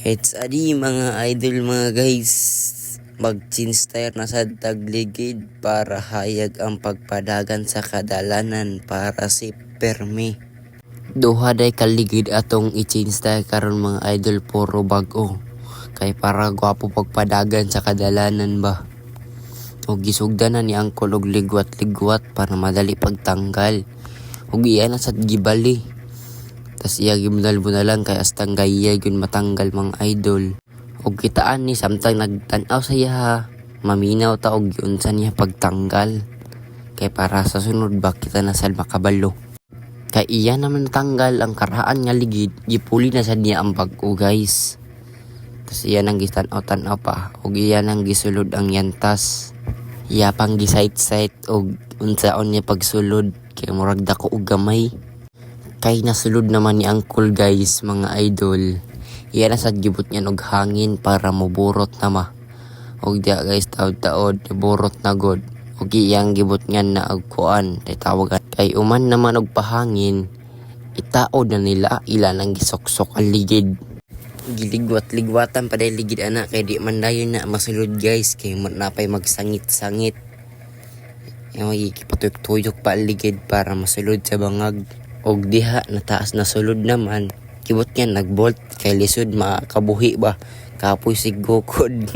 It's adi mga idol mga guys. Mag-change tire na sa tagligid para hayag ang pagpadagan sa kadalanan para si permi. Duha day kaligid atong i-change tire karon mga idol, puro bag-o. Kay para gwapo pagpadagan sa kadalanan ba. O gisugdanan ni angkol og ligwat-ligwat para madali pagtanggal. Og iyan na sa gibali. Tas iya gimdal mo na lang kay astang gaya yun matanggal mga idol. Og kitaan ni samtang nagtanaw sa iya, maminaw ta og unsa niya pagtanggal. Kay para sa sunod ba kita na sal makabalo. Kay iya naman natanggal ang karaan nga ligid, gipuli na sa niya ang bag-o guys. Tas iya nang gitanaw pa og iya nang gisulod ang yantas. Iya pang gisite-site og unsaon niya pagsulod kay murag dako og gamay. Kay nasulod naman ni Uncle guys mga idol. Iyan na sa gibot niya og hangin para moburot na ma. Og diya guys taod-taod burot na god. Og iyang gibot niya na og kuan tawagan. Kay uman naman og pahangin, itaod na nila ilan ang gisoksok ang ligid. Giligwat-ligwatan pa dahil ligid ana kay di man dayon na masulod guys kay napay magsangit-sangit. Yung magigipatuyok pa ang ligid para masulod sa bangag. Og diha nataas na sulod naman, kibot niya nagbolt kay lisod makabuhi ba, kapoy si Gokod.